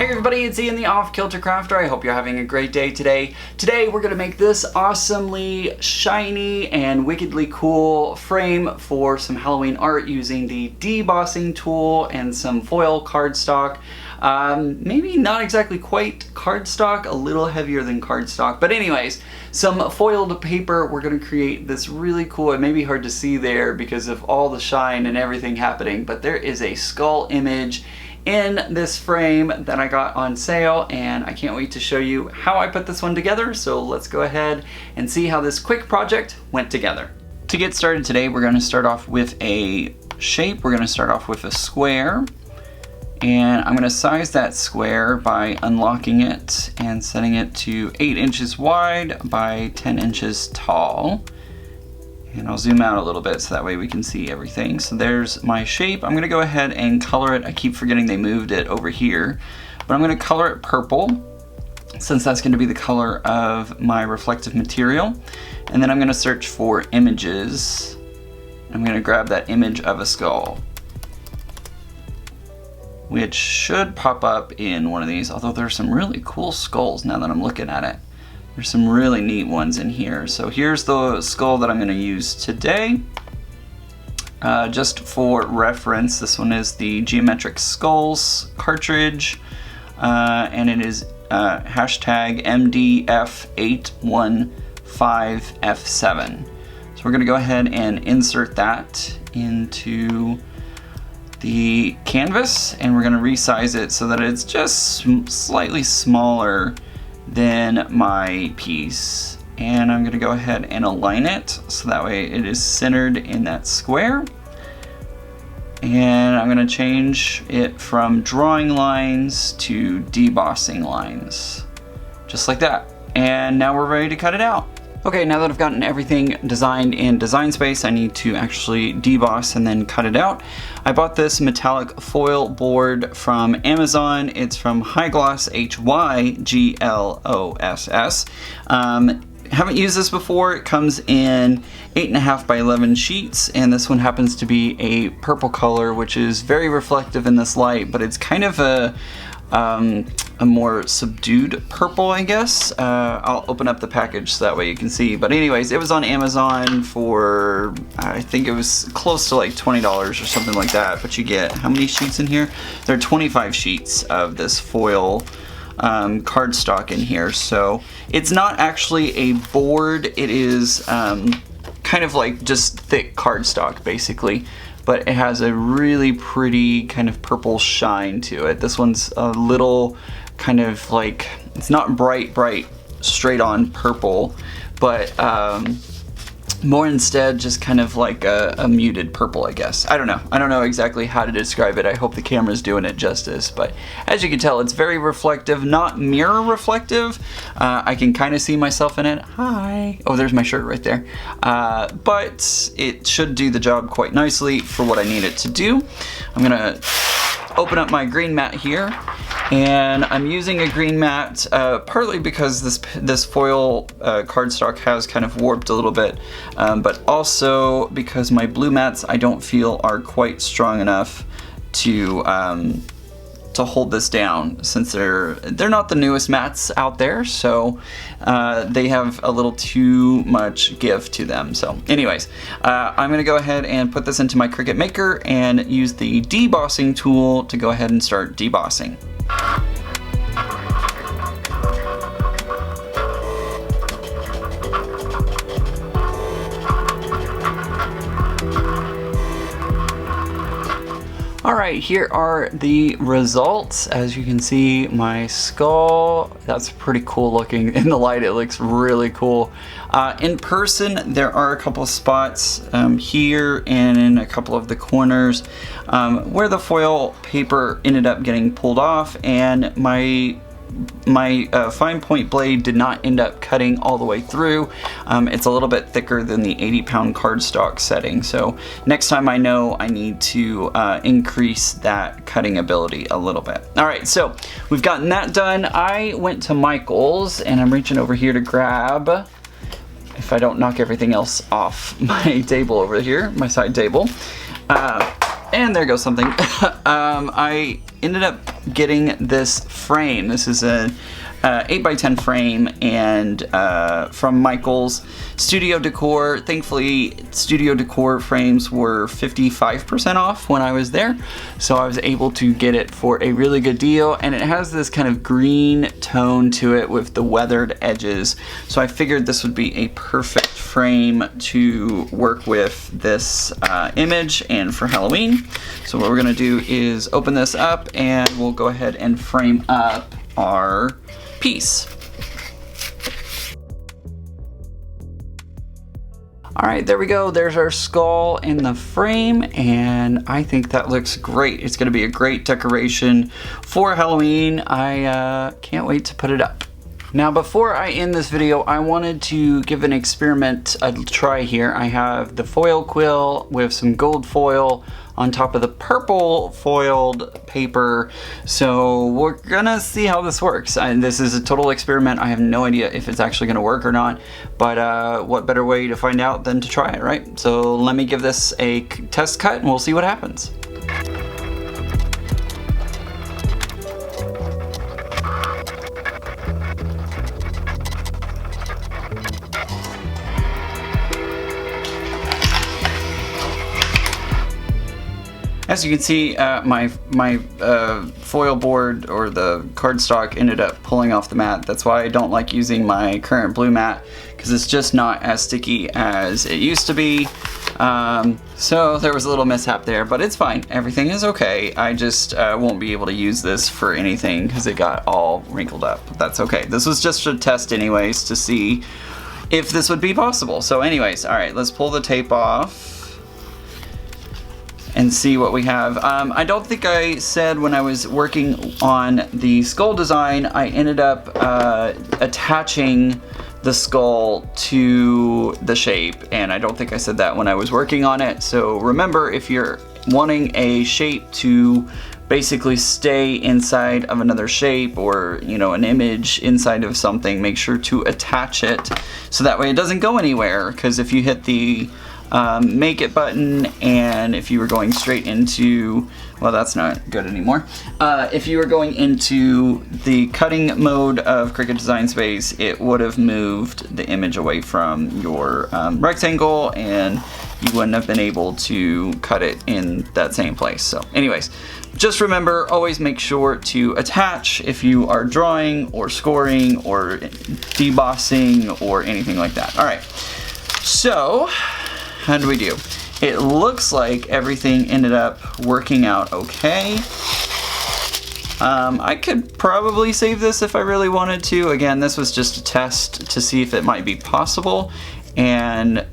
Hey everybody, it's Ian the Off Kilter Crafter. I hope you're having a great day today. Today we're gonna make this awesomely shiny and wickedly cool frame for some Halloween art using the debossing tool and some foil cardstock. Maybe not exactly quite cardstock, a little heavier than cardstock, but anyways, some foiled paper. We're gonna create this really cool, it may be hard to see there because of all the shine and everything happening, but there is a skull image in this frame that I got on sale, and I can't wait to show you how I put this one together. So let's go ahead and see how this quick project went together. To get started today, we're going to start off with a shape. We're going to start off with a square, and I'm going to size that square by unlocking it and setting it to 8 inches wide by 10 inches tall. And I'll zoom out a little bit so that way we can see everything. So there's my shape. I'm gonna go ahead and color it. I keep forgetting they moved it over here, but I'm gonna color it purple since that's gonna be the color of my reflective material. And then I'm gonna search for images. I'm gonna grab that image of a skull, which should pop up in one of these, although there's some really cool skulls now that I'm looking at it. There's some really neat ones in here. So here's the skull that I'm going to use today. Just for reference, this one is the Geometric Skulls cartridge, and it is hashtag MDF815F7. So we're going to go ahead and insert that into the canvas, and we're going to resize it so that it's just slightly smaller than my piece. And I'm gonna go ahead and align it so that way it is centered in that square. And I'm gonna change it from drawing lines to debossing lines, just like that. And now we're ready to cut it out. Okay, now that I've gotten everything designed in Design Space, I need to actually deboss and then cut it out. I bought this metallic foil board from Amazon. It's from Hygloss, Hygloss. Haven't used this before. It comes in 8.5 by 11 sheets, and this one happens to be a purple color, which is very reflective in this light, but it's kind of a more subdued purple, I guess. I'll open up the package so that way you can see. But anyways, it was on Amazon for, I think it was close to like $20 or something like that. But you get, how many sheets in here? There are 25 sheets of this foil cardstock in here. So it's not actually a board. It is kind of like just thick cardstock, basically. But it has a really pretty kind of purple shine to it. This one's a little kind of like, it's not bright straight on purple, but more instead just kind of like a muted purple, I guess. I don't know exactly how to describe it. I hope the camera's doing it justice, but as you can tell, it's very reflective, not mirror reflective. I can kind of see myself in it. Hi. Oh, there's my shirt right there. But it should do the job quite nicely for what I need it to do. I'm gonna open up my green mat here, and I'm using a green mat partly because this foil cardstock has kind of warped a little bit, but also because my blue mats I don't feel are quite strong enough to hold this down, since they're not the newest mats out there, so they have a little too much give to them. So anyways, I'm gonna go ahead and put this into my Cricut Maker and use the debossing tool to go ahead and start debossing. Alright, here are the results. As you can see, my skull, that's pretty cool looking. In the light, it looks really cool. In person, there are a couple of spots here and in a couple of the corners where the foil paper ended up getting pulled off, and my fine point blade did not end up cutting all the way through. It's a little bit thicker than the 80-pound cardstock setting, so next time I know I need to increase that cutting ability a little bit. Alright, so we've gotten that done. I went to Michael's, and I'm reaching over here to grab, if I don't knock everything else off my table over here, my side table. And there goes something. I ended up getting this frame. This is a 8x10 frame, and from Michael's Studio Decor. Thankfully, Studio Decor frames were 55% off when I was there, so I was able to get it for a really good deal, and it has this kind of green tone to it with the weathered edges, so I figured this would be a perfect frame to work with this image and for Halloween. So what we're gonna do is open this up, and we'll go ahead and frame up our piece. All right, there we go. There's our skull in the frame, and I think that looks great. It's gonna be a great decoration for Halloween. I can't wait to put it up. Now, before I end this video, I wanted to give an experiment a try here. I have the foil quill with some gold foil on top of the purple foiled paper. So we're gonna see how this works. This is a total experiment. I have no idea if it's actually gonna work or not, but what better way to find out than to try it, right? So let me give this a test cut and we'll see what happens. As you can see, my foil board, or the cardstock, ended up pulling off the mat. That's why I don't like using my current blue mat, because it's just not as sticky as it used to be. So there was a little mishap there, but it's fine. Everything is okay. I just won't be able to use this for anything because it got all wrinkled up. But that's okay. This was just a test anyways to see if this would be possible. So anyways, all right, let's pull the tape off and see what we have. I don't think I said when I was working on the skull design, I ended up attaching the skull to the shape, and I don't think I said that when I was working on it. So remember, if you're wanting a shape to basically stay inside of another shape, or an image inside of something, make sure to attach it so that way it doesn't go anywhere, because if you hit the make it button, and if you were going straight into, well, that's not good anymore. If you were going into the cutting mode of Cricut Design Space, it would have moved the image away from your rectangle, and you wouldn't have been able to cut it in that same place. So anyways, just remember, always make sure to attach if you are drawing or scoring or debossing or anything like that. All right, so how do we do? It looks like everything ended up working out okay. I could probably save this if I really wanted to. Again, this was just a test to see if it might be possible, and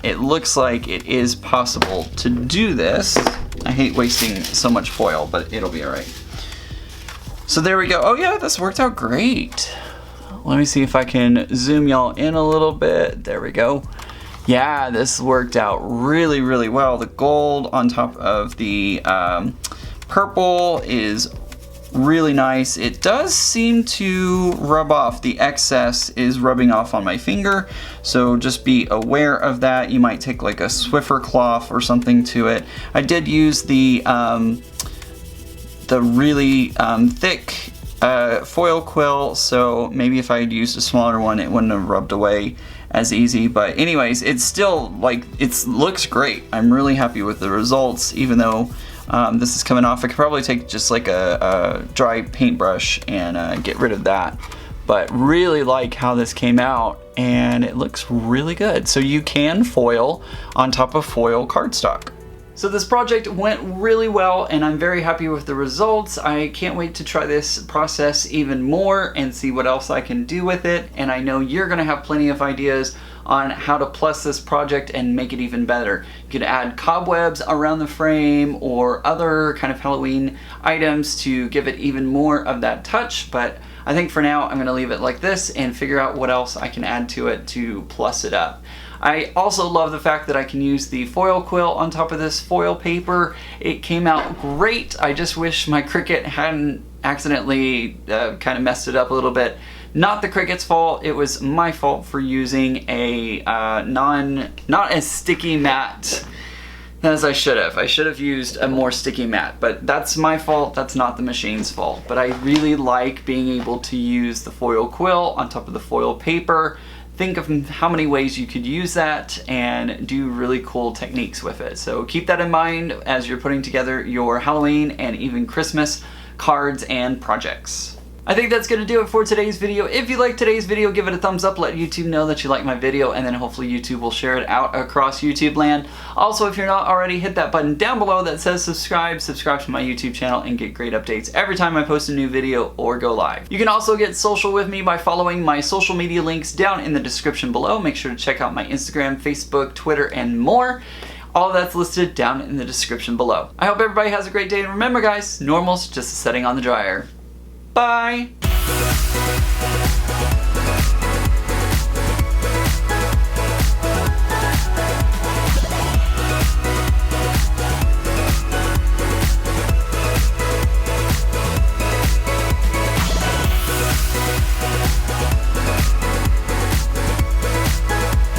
it looks like it is possible to do this. I hate wasting so much foil, but it'll be all right. So there we go. Oh yeah, this worked out great. Let me see if I can zoom y'all in a little bit. There we go. Yeah, this worked out really, really well. The gold on top of the purple is really nice. It does seem to rub off. The excess is rubbing off on my finger, so just be aware of that. You might take like a Swiffer cloth or something to it. I did use the really thick foil quill, so maybe if I had used a smaller one, it wouldn't have rubbed away as easy. But anyways, it's still like, it looks great. I'm really happy with the results, even though this is coming off. I could probably take just like a dry paintbrush and get rid of that, but really like how this came out, and it looks really good. So you can foil on top of foil cardstock. So this project went really well, and I'm very happy with the results. I can't wait to try this process even more and see what else I can do with it. And I know you're gonna have plenty of ideas on how to plus this project and make it even better. You could add cobwebs around the frame or other kind of Halloween items to give it even more of that touch, but I think for now I'm gonna leave it like this and figure out what else I can add to it to plus it up. I also love the fact that I can use the foil quill on top of this foil paper. It came out great. I just wish my Cricut hadn't accidentally kind of messed it up a little bit. Not the Cricut's fault, it was my fault for using a not as sticky matte As I should have. I should have used a more sticky mat, but that's my fault, that's not the machine's fault. But I really like being able to use the foil quill on top of the foil paper. Think of how many ways you could use that and do really cool techniques with it. So keep that in mind as you're putting together your Halloween and even Christmas cards and projects. I think that's going to do it for today's video. If you liked today's video, give it a thumbs up, let YouTube know that you like my video, and then hopefully YouTube will share it out across YouTube land. Also, if you're not already, hit that button down below that says subscribe. Subscribe to my YouTube channel and get great updates every time I post a new video or go live. You can also get social with me by following my social media links down in the description below. Make sure to check out my Instagram, Facebook, Twitter, and more. All of that's listed down in the description below. I hope everybody has a great day, and remember guys, normal's just a setting on the dryer. Bye!